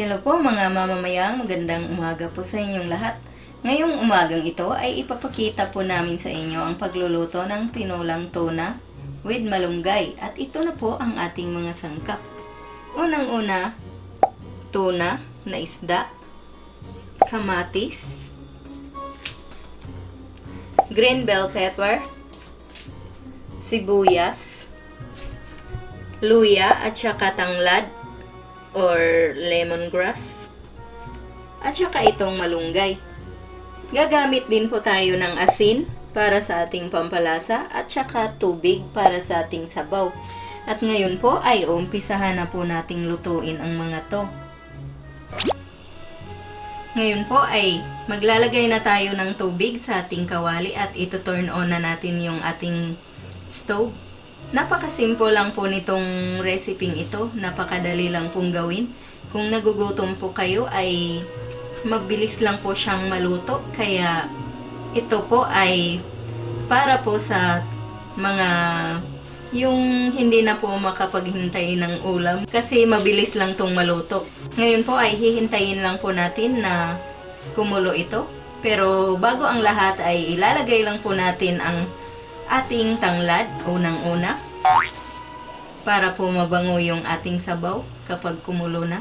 Hello po mga mamamayang, magandang umaga po sa inyong lahat. Ngayong umagang ito ay ipapakita po namin sa inyo ang pagluluto ng tinolang tuna with malunggay. At ito na po ang ating mga sangkap. Unang-una, tuna na isda, kamatis, green bell pepper, sibuyas, luya at saka tanglad or lemongrass, at saka itong malunggay. Gagamit din po tayo ng asin para sa ating pampalasa at saka tubig para sa ating sabaw. At ngayon po ay umpisahan na po nating lutuin ang mga to. Ngayon po ay maglalagay na tayo ng tubig sa ating kawali at ito turn on na natin yung ating stove. Napakasimple lang po nitong reseping ito. Napakadali lang pong gawin. Kung nagugutom po kayo ay mabilis lang po siyang maluto. Kaya ito po ay para po sa mga yung hindi na po makapaghintay ng ulam. Kasi mabilis lang tong maluto. Ngayon po ay hihintayin lang po natin na kumulo ito. Pero bago ang lahat ay ilalagay lang po natin ang ating tanglad unang-una para po mabango yung ating sabaw kapag kumulo na.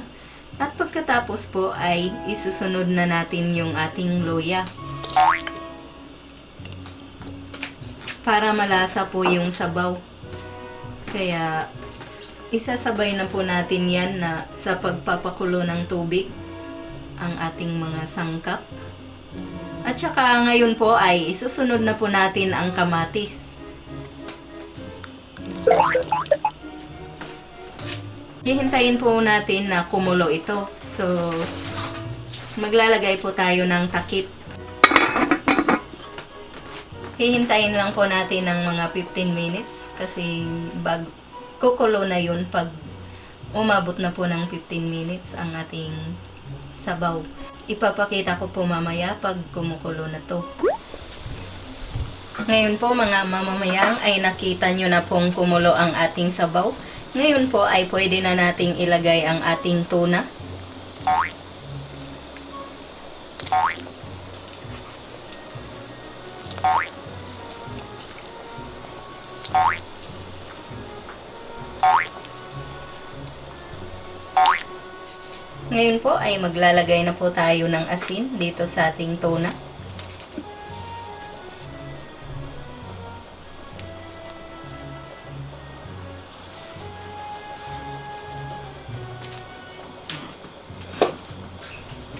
At pagkatapos po ay isusunod na natin yung ating luya para malasa po yung sabaw. Kaya isasabay na po natin yan na sa pagpapakulo ng tubig ang ating mga sangkap. At saka ngayon po ay isusunod na po natin ang kamatis. Hihintayin po natin na kumulo ito. So, maglalagay po tayo ng takip. Hihintayin lang po natin ng mga 15 minutes kasi kukulo na yun pag umabot na po ng 15 minutes ang ating sabaw. Ipapakita ko po mamaya pag kumukulo na to. Ngayon po mga mamamayang ay nakita nyo na pong kumulo ang ating sabaw. Ngayon po ay pwede na nating ilagay ang ating tuna. Ngayon po ay maglalagay na po tayo ng asin dito sa ating tuna.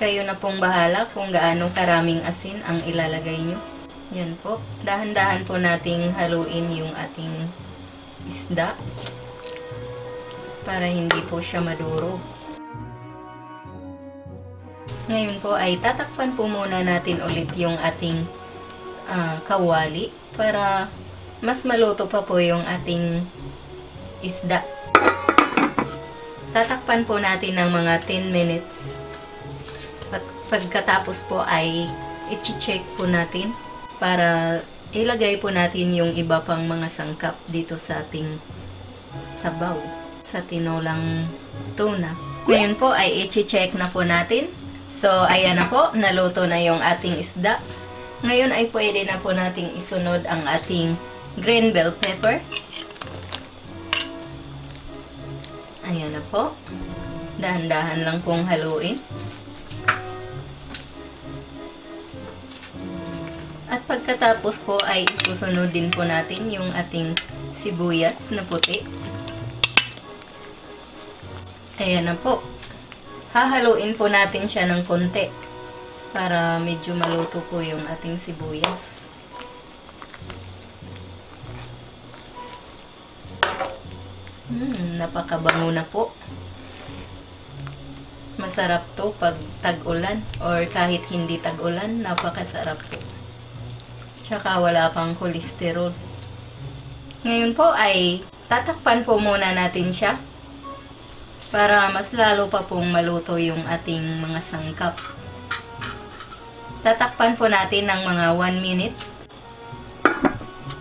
Kayo na pong bahala kung gaano karaming asin ang ilalagay nyo. Yan po. Dahan-dahan po nating haluin yung ating isda para hindi po siya madurog. Ngayon po ay tatakpan po muna natin ulit yung ating kawali para mas maluto pa po yung ating isda. Tatakpan po natin ng mga 10 minutes. At pagkatapos po ay i-check po natin para ilagay po natin yung iba pang mga sangkap dito sa ating sabaw, sa tinolang tuna. Ngayon po ay i-check na po natin. So, ayan na po, naluto na yung ating isda. Ngayon ay pwede na po nating isunod ang ating green bell pepper. Ayan na po. Dahan-dahan lang pong haluin. At pagkatapos po ay susunod din po natin yung ating sibuyas na puti. Ayan na po. Hahaluin po natin siya ng konti para medyo maluto po yung ating sibuyas. Napakabango na po. Masarap to pag tag-ulan or kahit hindi tag-ulan, napakasarap po. Tsaka wala pang kolesterol. Ngayon po ay tatakpan po muna natin siya para mas lalo pa pong maluto yung ating mga sangkap. Tatakpan po natin ng mga 1 minute.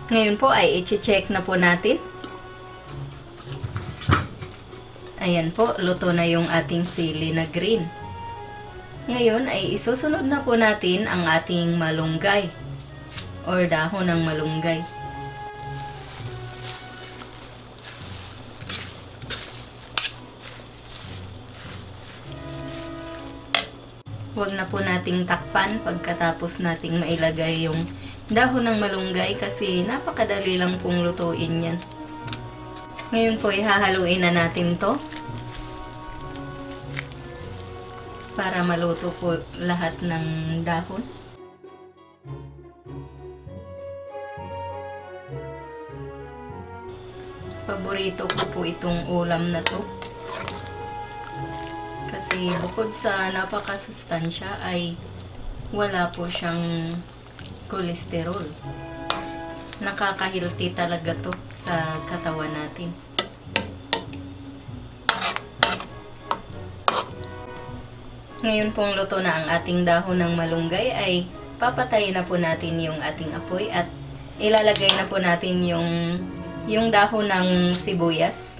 Ngayon po ay i-check na po natin. Ayan po, luto na yung ating sili na green. Ngayon ay isusunod na po natin ang ating malunggay or dahon ng malunggay. Huwag na po nating takpan pagkatapos nating mailagay yung dahon ng malunggay kasi napakadali lang pong lutuin yan. Ngayon po ihahaluin na natin to para maluto po lahat ng dahon. Paborito ko po itong ulam na to. Kasi bukod sa napakasustansya ay wala po siyang kolesterol. Nakaka-healthy talaga to sa katawan natin. Ngayon pong luto na ang ating dahon ng malunggay ay papatayin na po natin yung ating apoy at ilalagay na po natin yung dahon ng sibuyas.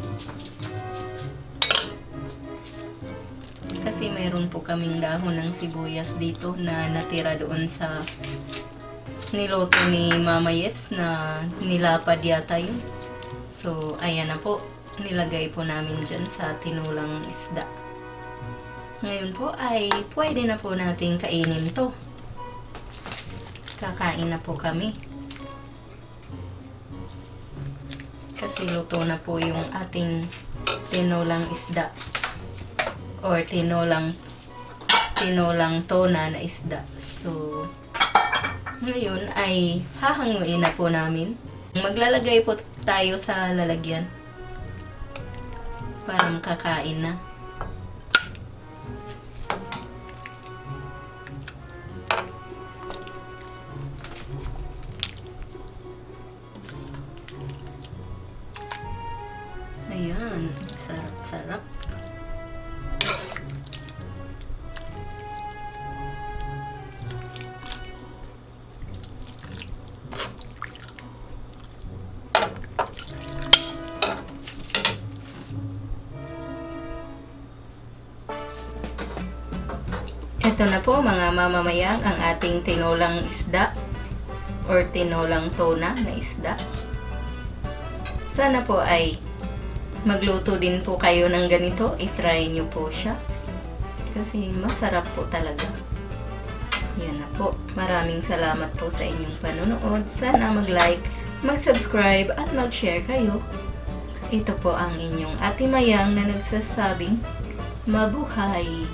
Kasi mayroon po kaming dahon ng sibuyas dito na natira doon sa niloto ni Mama Yeps na nilapad yata yun. So, ayan na po. Nilagay po namin dyan sa tinulang isda. Ngayon po ay pwede na po natin kainin to. Kakain na po kami. Kasi luto na po yung ating tinulang isda. Or tinulang tona na isda. So, ngayon ay hahanguin na po namin. Maglalagay po tayo sa lalagyan para makakain na. Ayan, sarap-sarap. Ito na po mga mamamayan ang ating tinulang isda or tinulang tona na isda. Sana po ay magluto din po kayo ng ganito. I-try nyo po siya. Kasi masarap po talaga. Yan na po. Maraming salamat po sa inyong panonood. Sana mag-like, mag-subscribe at mag-share kayo. Ito po ang inyong Ate Mayang na nagsasabing mabuhay!